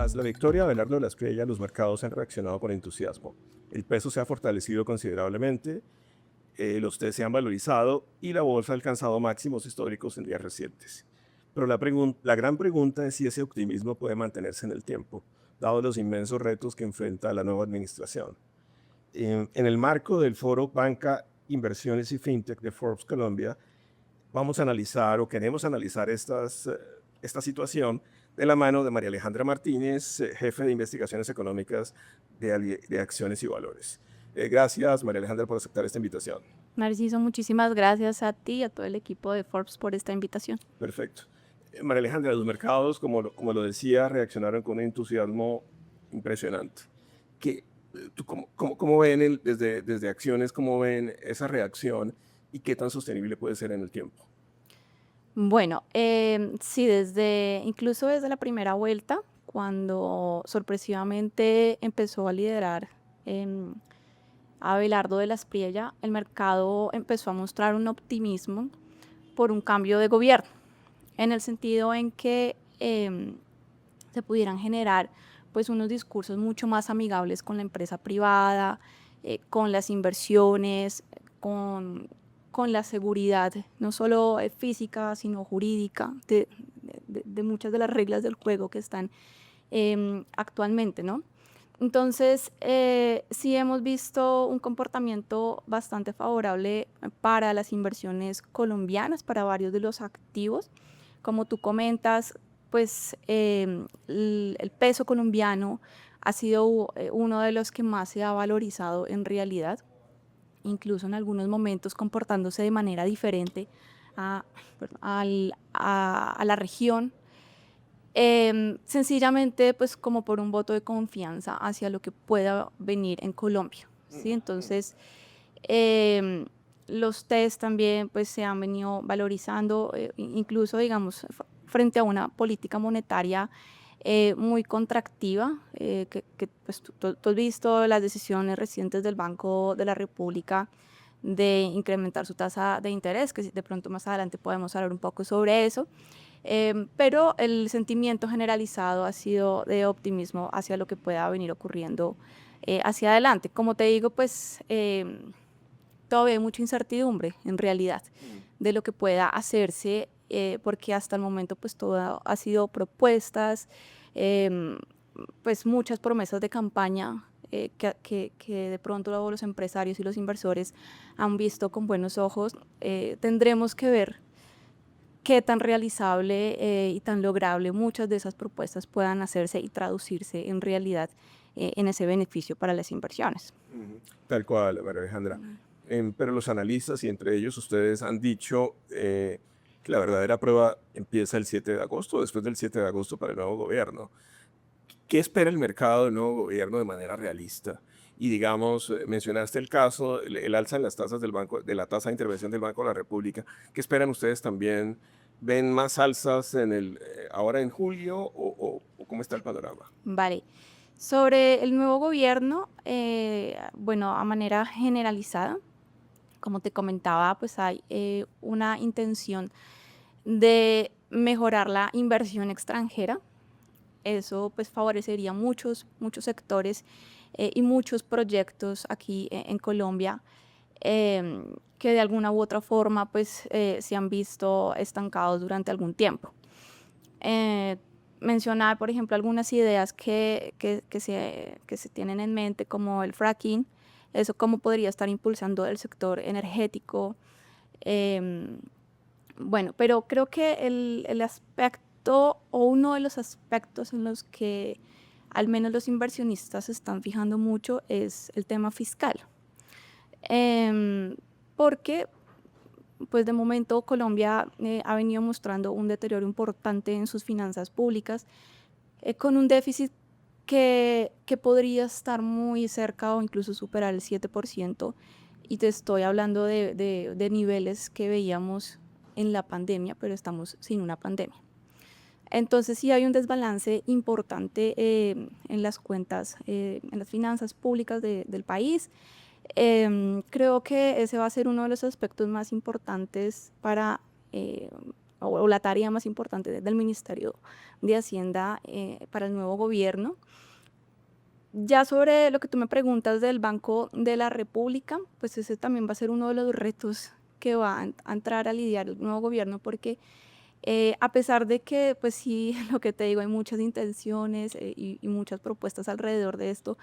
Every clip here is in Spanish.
Tras la victoria de Abelardo de la Espriella, los mercados han reaccionado con entusiasmo. El peso se ha fortalecido considerablemente, los TES se han valorizado y la bolsa ha alcanzado máximos históricos en días recientes. Pero la gran pregunta es si ese optimismo puede mantenerse en el tiempo, dado los inmensos retos que enfrenta la nueva administración. En el marco del foro Banca, Inversiones y FinTech de Forbes Colombia, vamos a analizar o queremos analizar esta situación de la mano de María Alejandra Martínez, jefe de investigaciones económicas de Acciones y Valores. Gracias, María Alejandra, por aceptar esta invitación. Narciso, muchísimas gracias a ti y a todo el equipo de Forbes por esta invitación. Perfecto. María Alejandra, los mercados, como lo decía, reaccionaron con un entusiasmo impresionante. ¿Qué, cómo ven desde Acciones, cómo ven esa reacción y qué tan sostenible puede ser en el tiempo? Bueno, sí, incluso desde la primera vuelta, cuando sorpresivamente empezó a liderar em, Abelardo de la Espriella, el mercado empezó a mostrar un optimismo por un cambio de gobierno, en el sentido en que se pudieran generar pues unos discursos mucho más amigables con la empresa privada, con las inversiones, con, con la seguridad, no solo física, sino jurídica, de muchas de las reglas del juego que están actualmente, ¿no? Entonces, sí hemos visto un comportamiento bastante favorable para las inversiones colombianas, para varios de los activos. Como tú comentas, pues el peso colombiano ha sido uno de los que más se ha valorizado en realidad, incluso en algunos momentos comportándose de manera diferente a, a la región, sencillamente pues como por un voto de confianza hacia lo que pueda venir en Colombia, ¿sí? Entonces, em, los test también pues se han venido valorizando, incluso digamos frente a una política monetaria muy contractiva, pues, tú has visto las decisiones recientes del Banco de la República de incrementar su tasa de interés, que de pronto más adelante podemos hablar un poco sobre eso. Pero el sentimiento generalizado ha sido de optimismo hacia lo que pueda venir ocurriendo hacia adelante. Como te digo, pues todavía hay mucha incertidumbre en realidad de lo que pueda hacerse, porque hasta el momento pues todo ha sido propuestas, em, pues muchas promesas de campaña que de pronto los empresarios y los inversores han visto con buenos ojos. Tendremos que ver qué tan realizable y tan lograble muchas de esas propuestas puedan hacerse y traducirse en realidad en ese beneficio para las inversiones. Tal cual, María Alejandra. Pero los analistas y entre ellos ustedes han dicho que la verdadera prueba empieza el 7 de agosto, después del 7 de agosto para el nuevo gobierno. ¿Qué espera el mercado del nuevo gobierno de manera realista? Y digamos, mencionaste el caso, el alza en las tasas del banco, de la tasa de intervención del Banco de la República. ¿Qué esperan ustedes también? ¿Ven más alzas ahora en julio o cómo está el panorama? Vale. Sobre el nuevo gobierno, bueno, a manera generalizada, como te comentaba, pues hay una intención de mejorar la inversión extranjera. Eso pues favorecería muchos sectores y muchos proyectos aquí en Colombia, que de alguna u otra forma pues se han visto estancados durante algún tiempo. Eh, Mencionar, por ejemplo, algunas ideas que se tienen en mente, como el fracking, eso cómo podría estar impulsando el sector energético. em, bueno, pero creo que el aspecto o uno de los aspectos en los que al menos los inversionistas se están fijando mucho es el tema fiscal. Em, Porque pues de momento Colombia ha venido mostrando un deterioro importante en sus finanzas públicas, con un déficit que podría estar muy cerca o incluso superar el 7%, y te estoy hablando de niveles que veíamos en la pandemia, pero estamos sin una pandemia. Entonces sí hay un desbalance importante en las cuentas, en las finanzas públicas del país. Creo que ese va a ser uno de los aspectos más importantes para o la tarea más importante del Ministerio de Hacienda para el nuevo gobierno. Ya sobre lo que tú me preguntas del Banco de la República, pues ese también va a ser uno de los retos que va a entrar a lidiar el nuevo gobierno, porque a pesar de que, pues sí, lo que te digo, hay muchas intenciones y muchas propuestas alrededor de esto,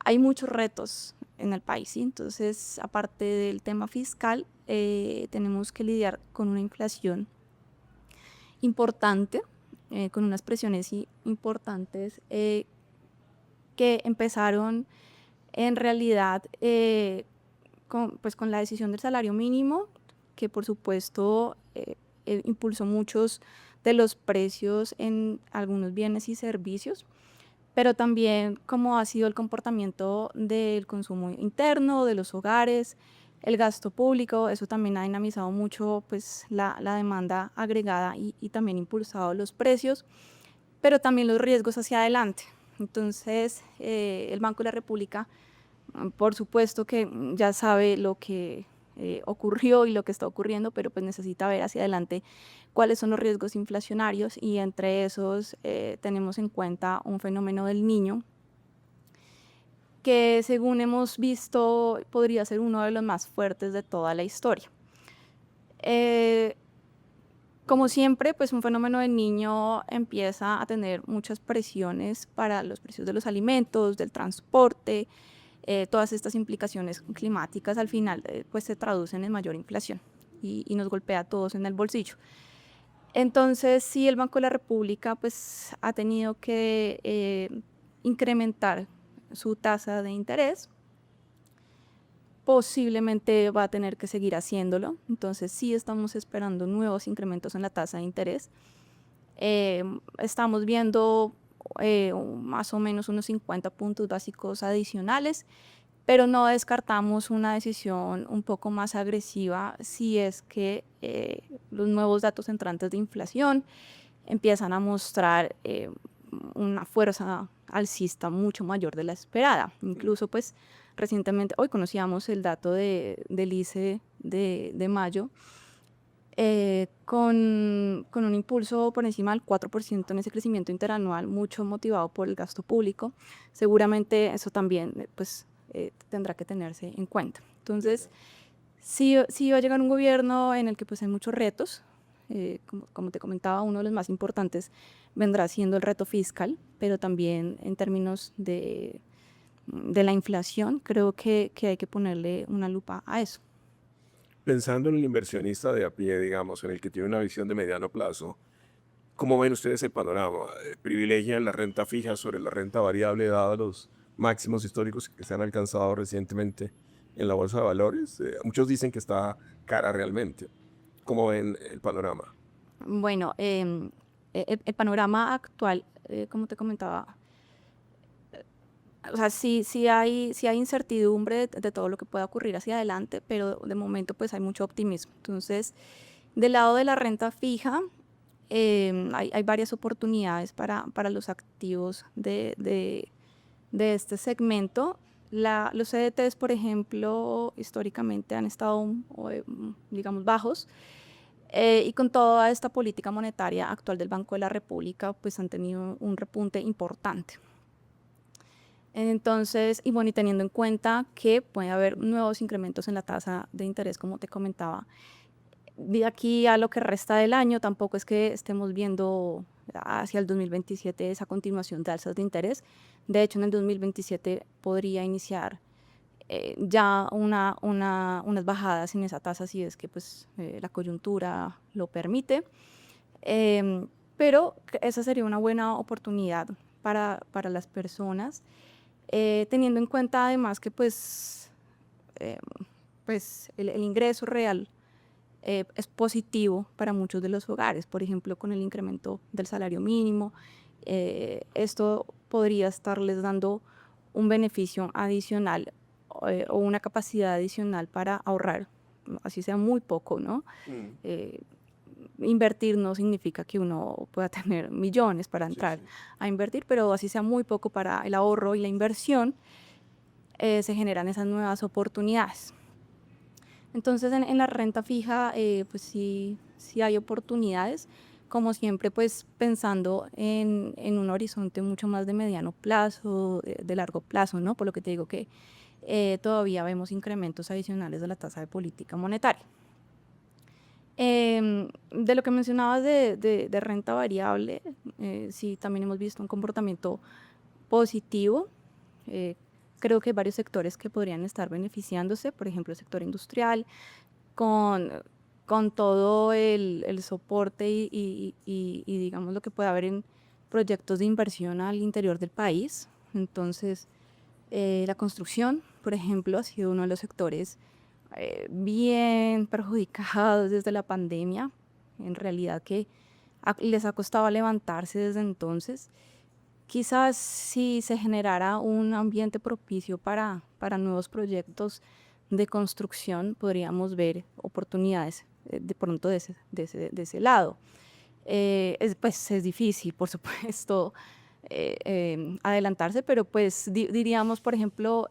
hay muchos retos en el país, ¿sí? Entonces, aparte del tema fiscal, tenemos que lidiar con una inflación importante, con unas presiones importantes que empezaron en realidad pues con la decisión del salario mínimo, que por supuesto impulsó muchos de los precios en algunos bienes y servicios, pero también cómo ha sido el comportamiento del consumo interno, de los hogares, el gasto público. Eso también ha dinamizado mucho pues, la demanda agregada y también impulsado los precios, pero también los riesgos hacia adelante. Entonces, el Banco de la República, por supuesto que ya sabe lo que ocurrió y lo que está ocurriendo, pero pues necesita ver hacia adelante cuáles son los riesgos inflacionarios, y entre esos tenemos en cuenta un fenómeno del Niño, que según hemos visto podría ser uno de los más fuertes de toda la historia. Como siempre, pues un fenómeno del Niño empieza a tener muchas presiones para los precios de los alimentos, del transporte. Todas estas implicaciones climáticas al final pues se traducen en mayor inflación y nos golpea a todos en el bolsillo. Entonces, sí, el Banco de la República pues ha tenido que incrementar su tasa de interés. Posiblemente va a tener que seguir haciéndolo. Entonces, sí estamos esperando nuevos incrementos en la tasa de interés. Estamos viendo más o menos unos 50 puntos básicos adicionales, pero no descartamos una decisión un poco más agresiva si es que los nuevos datos entrantes de inflación empiezan a mostrar una fuerza alcista mucho mayor de la esperada. Incluso pues recientemente, hoy conocíamos el dato del ICE de mayo, con un impulso por encima del 4% en ese crecimiento interanual, mucho motivado por el gasto público. Seguramente eso también pues, tendrá que tenerse en cuenta. Entonces, sí va a llegar un gobierno en el que pues, hay muchos retos. Como te comentaba, uno de los más importantes vendrá siendo el reto fiscal, pero también en términos de la inflación, creo que hay que ponerle una lupa a eso. Pensando en el inversionista de a pie, digamos, en el que tiene una visión de mediano plazo, ¿cómo ven ustedes el panorama? ¿Privilegian la renta fija sobre la renta variable dada los máximos históricos que se han alcanzado recientemente en la bolsa de valores? Muchos dicen que está cara realmente. ¿Cómo ven el panorama? Bueno, el panorama actual, como te comentaba, o sea, sí hay incertidumbre de todo lo que pueda ocurrir hacia adelante, pero de momento pues hay mucho optimismo. Entonces, del lado de la renta fija, hay varias oportunidades para los activos de este segmento. Los CDTs, por ejemplo, históricamente han estado, digamos, bajos, y con toda esta política monetaria actual del Banco de la República, pues han tenido un repunte importante. Entonces, y bueno, y teniendo en cuenta que puede haber nuevos incrementos en la tasa de interés, como te comentaba, de aquí a lo que resta del año, tampoco es que estemos viendo hacia el 2027 esa continuación de alzas de interés. De hecho, en el 2027 podría iniciar ya unas bajadas en esa tasa si es que pues, la coyuntura lo permite. Pero esa sería una buena oportunidad para las personas, teniendo en cuenta además que pues, el ingreso real es positivo para muchos de los hogares, por ejemplo, con el incremento del salario mínimo. Esto podría estarles dando un beneficio adicional o una capacidad adicional para ahorrar, así sea muy poco, ¿no? Invertir no significa que uno pueda tener millones para entrar a invertir, pero así sea muy poco para el ahorro y la inversión, se generan esas nuevas oportunidades. Entonces, en la renta fija, pues sí hay oportunidades, como siempre, pues pensando en un horizonte mucho más de mediano plazo, de largo plazo, ¿no? Por lo que te digo que todavía vemos incrementos adicionales de la tasa de política monetaria. De lo que mencionabas de renta variable, sí, también hemos visto un comportamiento positivo. Eh, Creo que hay varios sectores que podrían estar beneficiándose, por ejemplo, el sector industrial, con, con todo el soporte y digamos lo que puede haber en proyectos de inversión al interior del país. Entonces, la construcción, por ejemplo, ha sido uno de los sectores bien perjudicados desde la pandemia. En realidad que les ha costado levantarse desde entonces. Quizás si se generara un ambiente propicio para nuevos proyectos de construcción, podríamos ver oportunidades de pronto de ese lado. Pues es difícil, por supuesto, adelantarse, pero pues diríamos, por ejemplo,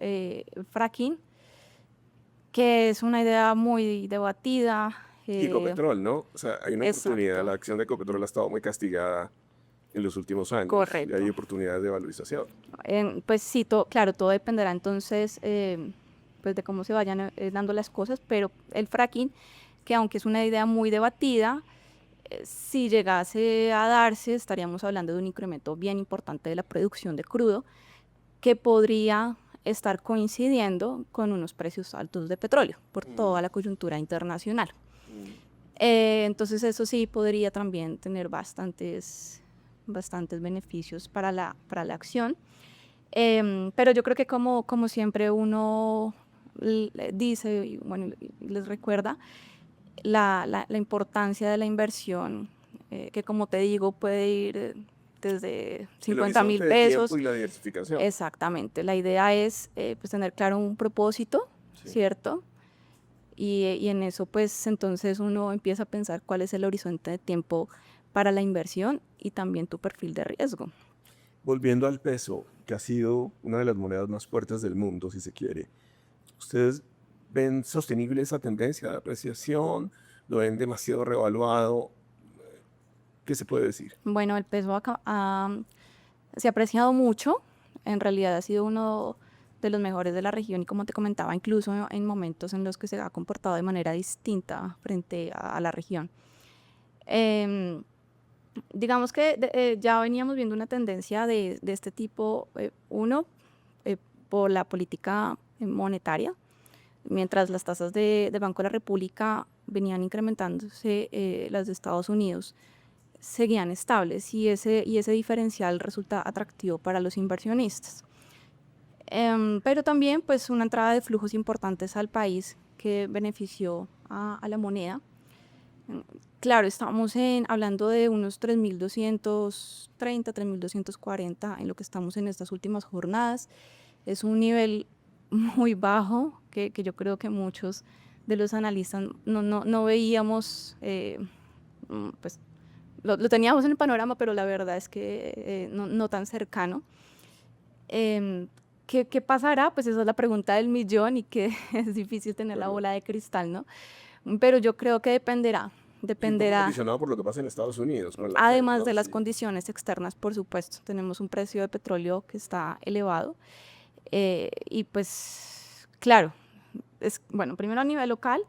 fracking, que es una idea muy debatida. Y Ecopetrol, ¿no? O sea, hay una oportunidad, Exacto, la acción de Ecopetrol ha estado muy castigada en los últimos años y hay correcto. oportunidades de valorización. Pues sí, claro, todo dependerá entonces pues de cómo se vayan dando las cosas, pero el fracking, que aunque es una idea muy debatida, si llegase a darse, estaríamos hablando de un incremento bien importante de la producción de crudo, que podría estar coincidiendo con unos precios altos de petróleo por Mm, toda la coyuntura internacional. mm. Entonces eso sí podría también tener bastantes beneficios para la acción. Pero yo creo que como siempre uno dice, y bueno, y les recuerda la importancia de la inversión, que como te digo puede ir desde El 50.000 horizonte de tiempo pesos. y la diversificación. Exactamente, la idea es pues tener claro un propósito, Sí. ¿cierto? Y en eso pues entonces uno empieza a pensar cuál es el horizonte de tiempo para la inversión y también tu perfil de riesgo. Volviendo al peso, que ha sido una de las monedas más fuertes del mundo, si se quiere. ¿Ustedes ven sostenible esa tendencia de apreciación? ¿Lo ven demasiado revaluado? ¿Qué se puede decir? Bueno, el peso se ha apreciado mucho, en realidad ha sido uno de los mejores de la región y como te comentaba, incluso en momentos en los que se ha comportado de manera distinta frente a la región. Em, digamos que ya veníamos viendo una tendencia de este tipo, uno, eh, por la política monetaria, mientras las tasas de Banco de la República venían incrementándose, las de Estados Unidos seguían estables y ese diferencial resulta atractivo para los inversionistas. Pero también pues una entrada de flujos importantes al país que benefició a la moneda. Mm, Claro, estamos hablando de unos 3.230, 3.240 en lo que estamos en estas últimas jornadas. Es un nivel muy bajo que yo creo que muchos de los analistas no veíamos, pues lo teníamos en el panorama, pero la verdad es que no tan cercano. Em, ¿Qué pasará? Pues esa es la pregunta del millón y que es difícil tener la Bueno, bola de cristal, ¿no? Pero yo creo que y un poco dependerá, condicionado por lo que pasa en Estados Unidos con la Fed, además ¿no? de las Sí. condiciones externas, por supuesto. Tenemos un precio de petróleo que está elevado y pues, claro, bueno, primero a nivel local,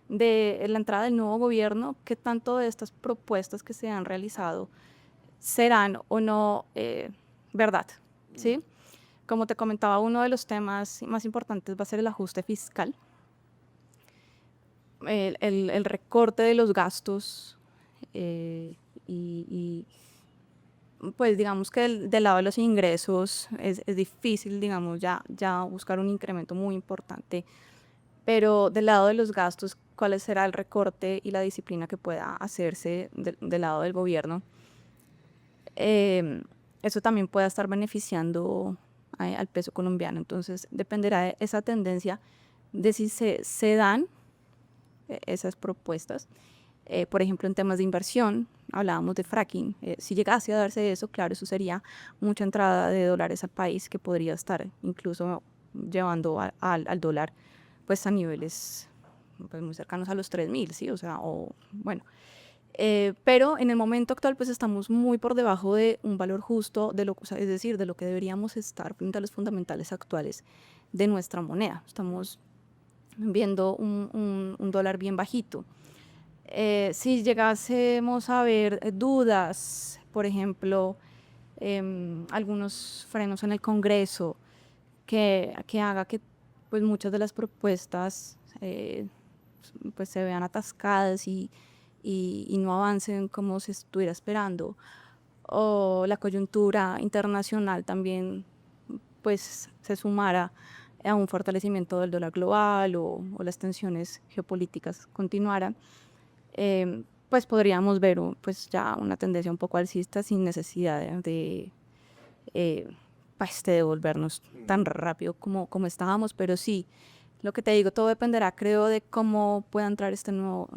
de la entrada del nuevo gobierno, qué tanto de estas propuestas que se han realizado serán o no verdad, Mm. ¿sí? Como te comentaba, uno de los temas más importantes va a ser el ajuste fiscal, el recorte de los gastos eh, y, pues digamos que del lado de los ingresos es difícil, digamos, ya buscar un incremento muy importante, pero del lado de los gastos, ¿cuál será el recorte y la disciplina que pueda hacerse del lado del gobierno? Em, Eso también pueda estar beneficiando al peso colombiano. Entonces, dependerá de esa tendencia de si se dan esas propuestas. Por ejemplo, en temas de inversión, hablábamos de fracking. Si llegase a darse eso, claro, eso sería mucha entrada de dólares al país que podría estar incluso llevando al dólar pues a niveles pues, muy cercanos a los 3.000, ¿sí? O sea, o bueno. Pero en el momento actual, pues estamos muy por debajo de un valor justo, o sea, es decir, de lo que deberíamos estar frente a los fundamentales actuales de nuestra moneda. Estamos viendo un dólar bien bajito. Si llegásemos a ver dudas, por ejemplo, algunos frenos en el Congreso, que haga que pues muchas de las propuestas pues se vean atascadas y no avancen como se estuviera esperando, o la coyuntura internacional también pues se sumara a un fortalecimiento del dólar global o las tensiones geopolíticas continuaran, pues podríamos ver pues ya una tendencia un poco alcista sin necesidad eh, pues, de devolvernos tan rápido como estábamos, pero sí, lo que te digo, todo dependerá, creo, de cómo pueda entrar este nuevo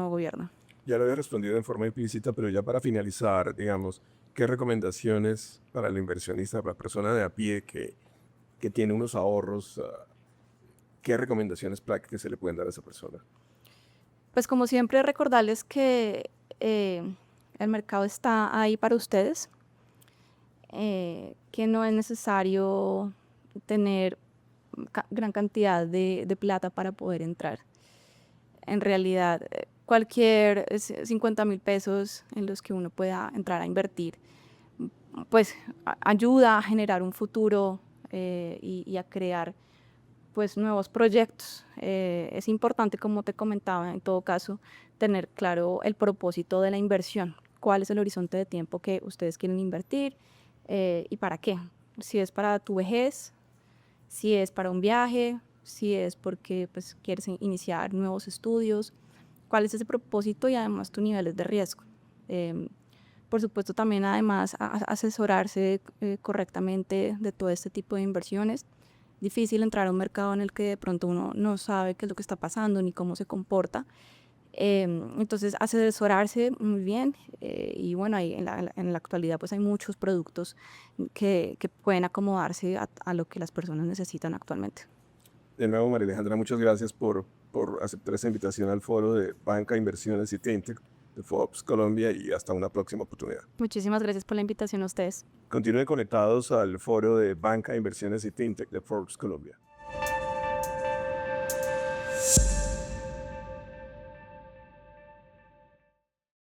gobierno. Ya lo había respondido en forma implícita, pero ya para finalizar, digamos, ¿qué recomendaciones para el inversionista, para la persona de a pie que tiene unos ahorros, qué recomendaciones prácticas se le pueden dar a esa persona? Pues como siempre, recordarles que el mercado está ahí para ustedes, que no es necesario tener gran cantidad de plata para poder entrar. En realidad, cualquier 50.000 pesos en los que uno pueda entrar a invertir, pues ayuda a generar un futuro y a crear pues nuevos proyectos. Es importante, como te comentaba, en todo caso, tener claro el propósito de la inversión, cuál es el horizonte de tiempo que ustedes quieren invertir y para qué. Si es para tu vejez, si es para un viaje, si es porque pues, quieres iniciar nuevos estudios, cuál es ese propósito y además tus niveles de riesgo. Em, por supuesto, también además asesorarse correctamente de todo este tipo de inversiones. Difícil entrar a un mercado en el que de pronto uno no sabe qué es lo que está pasando ni cómo se comporta. Entonces, asesorarse muy bien y bueno, ahí en la actualidad pues hay muchos productos que pueden acomodarse a lo que las personas necesitan actualmente. De nuevo, María Alejandra, muchas gracias por aceptar esta invitación al foro de Banca, Inversiones y FinTech de Forbes Colombia y hasta una próxima oportunidad. Muchísimas gracias por la invitación a ustedes. Continúen conectados al foro de Banca, Inversiones y FinTech de Forbes Colombia.